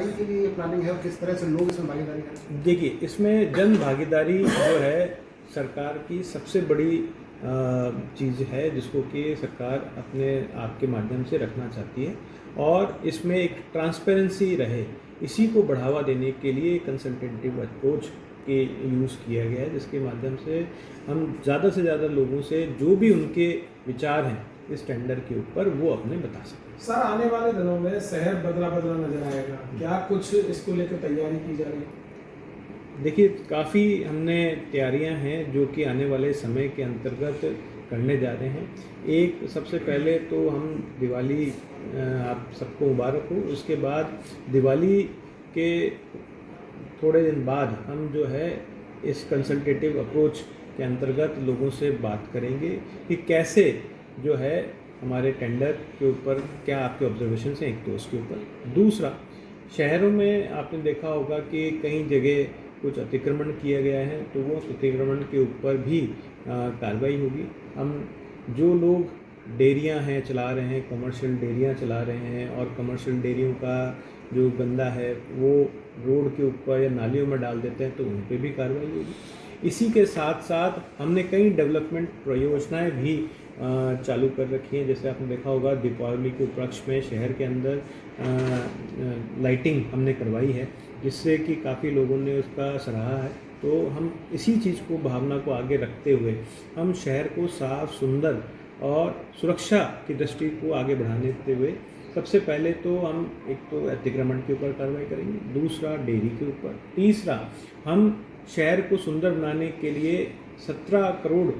सफाई के लिए प्लानिंग है और किस तरह से लोग इसमें भागीदारी करें? देखिए, इसमें जन भागीदारी जो है सरकार की सबसे बड़ी चीज़ है, जिसको कि सरकार अपने आप के माध्यम से रखना चाहती है, और इसमें एक ट्रांसपेरेंसी रहे, इसी को बढ़ावा देने के लिए कंसल्टेटिव अप्रोच के यूज़ किया गया है, जिसके माध्यम से हम ज़्यादा से ज़्यादा लोगों से जो भी उनके विचार हैं इस टेंडर के ऊपर वो अपने बता सकें। सर, आने वाले दिनों में शहर बदला बदला नजर आएगा, क्या कुछ इसको लेकर तैयारी की जा रही है? देखिए, काफ़ी हमने तैयारियां हैं जो कि आने वाले समय के अंतर्गत करने जा रहे हैं। एक सबसे पहले तो हम दिवाली, आप सबको मुबारक हो, उसके बाद दिवाली के थोड़े दिन बाद हम जो है इस कंसल्टेटिव अप्रोच के अंतर्गत लोगों से बात करेंगे कि कैसे जो है हमारे टेंडर के ऊपर क्या आपके ऑब्जर्वेशन हैं, एक तो उसके ऊपर। दूसरा, शहरों में आपने देखा होगा कि कई जगह कुछ अतिक्रमण किया गया है, तो वो अतिक्रमण के ऊपर भी कार्रवाई होगी। हम जो लोग डेयरियां हैं चला रहे हैं, कमर्शियल डेयरियां चला रहे हैं, और कमर्शियल डेयरियों का जो गंदा है वो रोड के ऊपर या नालियों में डाल देते हैं, तो उन पर भी कार्रवाई होगी। इसी के साथ साथ हमने कई डेवलपमेंट परियोजनाएं भी चालू कर रखी हैं। जैसे आपने देखा होगा, दीपावली के उपलक्ष्य में शहर के अंदर लाइटिंग हमने करवाई है, जिससे कि काफ़ी लोगों ने उसका सराहा है। तो हम इसी चीज़ को, भावना को आगे रखते हुए हम शहर को साफ, सुंदर और सुरक्षा की दृष्टि को आगे बढ़ाने हुए सबसे पहले तो हम एक तो अतिक्रमण के ऊपर कार्रवाई करेंगे, दूसरा डेयरी के ऊपर, तीसरा हम शहर को सुंदर बनाने के लिए 17 करोड़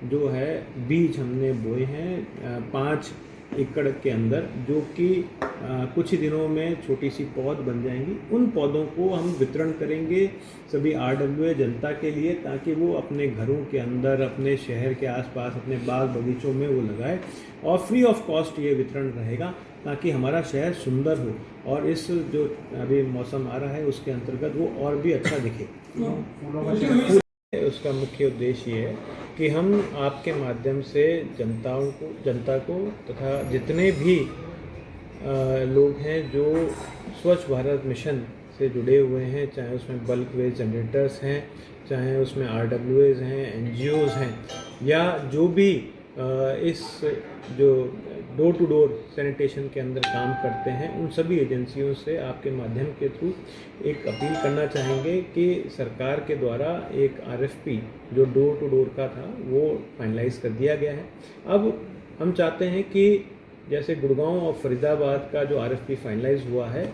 जो है बीज हमने बोए हैं 5 एकड़ के अंदर, जो कि कुछ ही दिनों में छोटी सी पौध बन जाएंगी। उन पौधों को हम वितरण करेंगे सभी RWA जनता के लिए, ताकि वो अपने घरों के अंदर, अपने शहर के आसपास, अपने बाग बगीचों में वो लगाए, और फ्री ऑफ कॉस्ट ये वितरण रहेगा, ताकि हमारा शहर सुंदर हो और इस जो अभी मौसम आ रहा है उसके अंतर्गत वो और भी अच्छा दिखे। उसका मुख्य उद्देश्य ये है कि हम आपके माध्यम से जनता को तथा जितने भी लोग हैं जो स्वच्छ भारत मिशन से जुड़े हुए हैं, चाहे उसमें बल्क वेस्ट जनरेटर्स हैं, चाहे उसमें RWAs हैं, NGOs हैं, या जो भी इस जो डोर टू डोर सैनिटेशन के अंदर काम करते हैं, उन सभी एजेंसियों से आपके माध्यम के थ्रू एक अपील करना चाहेंगे कि सरकार के द्वारा एक RFP जो डोर टू डोर का था वो फाइनलाइज कर दिया गया है। अब हम चाहते हैं कि जैसे गुड़गांव और फरीदाबाद का जो RFP फाइनलाइज हुआ है,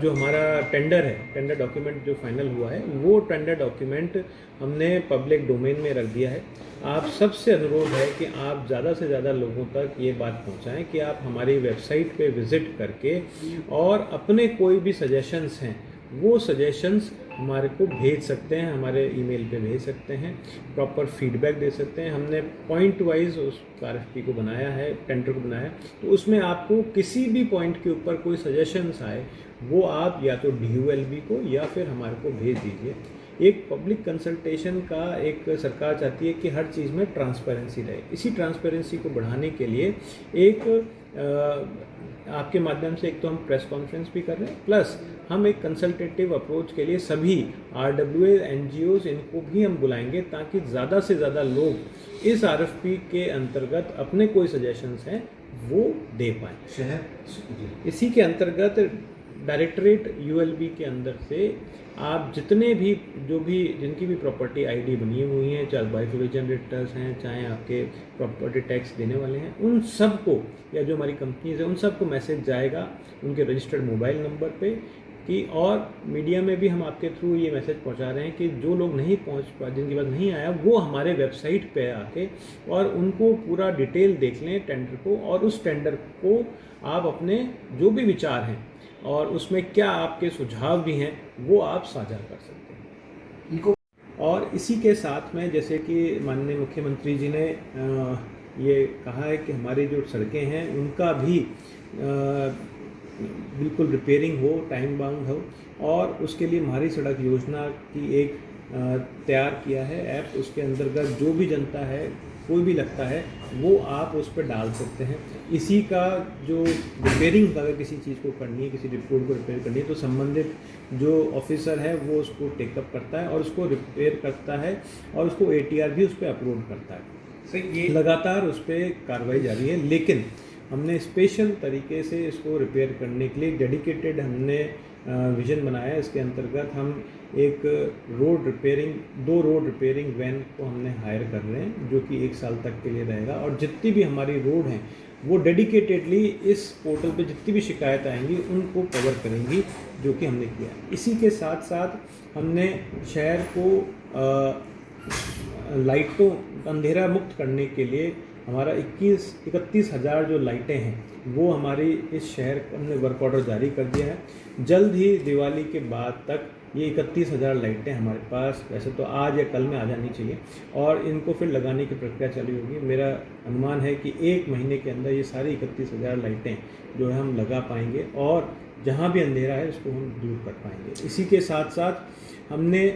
जो हमारा टेंडर है, टेंडर डॉक्यूमेंट जो फाइनल हुआ है, वो टेंडर डॉक्यूमेंट हमने पब्लिक डोमेन में रख दिया है। आप सबसे अनुरोध है कि आप ज़्यादा से ज़्यादा लोगों तक ये बात पहुंचाएं कि आप हमारी वेबसाइट पे विज़िट करके और अपने कोई भी सजेशंस हैं वो सजेशंस हमारे को भेज सकते हैं, हमारे ईमेल पे भेज सकते हैं, प्रॉपर फीडबैक दे सकते हैं। हमने पॉइंट वाइज उस RFP को बनाया है, टेंडर को बनाया है, तो उसमें आपको किसी भी पॉइंट के ऊपर कोई सजेशंस आए वो आप या तो DULB को या फिर हमारे को भेज दीजिए। एक पब्लिक कंसल्टेशन का एक सरकार चाहती है कि हर चीज़ में ट्रांसपेरेंसी रहे। इसी ट्रांसपेरेंसी को बढ़ाने के लिए एक आपके माध्यम से एक तो हम प्रेस कॉन्फ्रेंस भी कर रहे हैं, प्लस हम एक कंसल्टेटिव अप्रोच के लिए सभी RWA NGOs इनको भी हम बुलाएंगे, ताकि ज़्यादा से ज़्यादा लोग इस RFP के अंतर्गत अपने कोई सजेशंस हैं वो दे पाएँ। शहर इसी के अंतर्गत डायरेक्टरेट ULB के अंदर से आप जितने भी जिनकी भी प्रॉपर्टी ID बनी हुई हैं, चाहे बायोफ्यूल जनरेटर्स हैं, चाहे आपके प्रॉपर्टी टैक्स देने वाले हैं, उन सब को, या जो हमारी कंपनीज हैं उन सब को मैसेज जाएगा उनके रजिस्टर्ड मोबाइल नंबर पे कि, और मीडिया में भी हम आपके थ्रू ये मैसेज पहुंचा रहे हैं कि जो लोग नहीं पहुंच पा, जिनके पास नहीं आया, वो हमारे वेबसाइट पे आके और उनको पूरा डिटेल देख लें टेंडर को, और उस टेंडर को आप अपने जो भी विचार हैं और उसमें क्या आपके सुझाव भी हैं वो आप साझा कर सकते हैं। और इसी के साथ में, जैसे कि माननीय मुख्यमंत्री जी ने ये कहा है कि हमारी जो सड़कें हैं उनका भी बिल्कुल रिपेयरिंग हो, टाइम बाउंड हो, और उसके लिए हमारी सड़क योजना की एक तैयार किया है ऐप। उसके अंतर्गत जो भी जनता है कोई भी लगता है वो आप उस पर डाल सकते हैं। इसी का जो रिपेयरिंग अगर किसी चीज़ को करनी है, किसी रिपोर्ट को रिपेयर करनी है, तो संबंधित जो ऑफिसर है वो उसको टेकअप करता है और उसको रिपेयर करता है और उसको ATR भी उस पर अपलोड करता है। ये लगातार उस पर कार्रवाई जारी है, लेकिन हमने स्पेशल तरीके से इसको रिपेयर करने के लिए डेडिकेटेड हमने विजन बनाया है। इसके अंतर्गत हम एक दो रोड रिपेयरिंग वैन को हमने हायर कर रहे हैं, जो कि 1 साल तक के लिए रहेगा और जितनी भी हमारी रोड हैं वो डेडिकेटेडली इस पोर्टल पे जितनी भी शिकायत आएंगी उनको कवर करेंगी, जो कि हमने किया है। इसी के साथ साथ हमने शहर को लाइटों अंधेरा मुक्त करने के लिए हमारा 31 हज़ार जो लाइटें हैं वो हमारी इस शहर हमने वर्क ऑर्डर जारी कर दिया है। जल्द ही दिवाली के बाद तक ये 31 हज़ार लाइटें हमारे पास वैसे तो आज या कल में आ जानी चाहिए और इनको फिर लगाने की प्रक्रिया चालू होगी। मेरा अनुमान है कि 1 महीने के अंदर ये सारी 31 हज़ार लाइटें जो है हम लगा पाएंगे और जहाँ भी अंधेरा है उसको हम दूर कर पाएंगे। इसी के साथ साथ हमने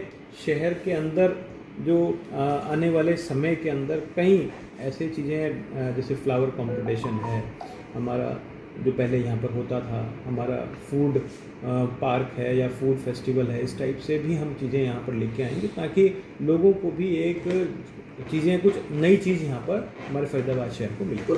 शहर के अंदर जो आने वाले समय के अंदर कई ऐसी चीज़ें हैं, जैसे फ्लावर कंपटीशन है हमारा जो पहले यहाँ पर होता था, हमारा फूड पार्क है या फूड फेस्टिवल है, इस टाइप से भी हम चीज़ें यहाँ पर लेके आएंगे ताकि लोगों को भी एक चीज़ें कुछ नई चीज़ यहाँ पर हमारे फरीदाबाद शहर को मिले। तो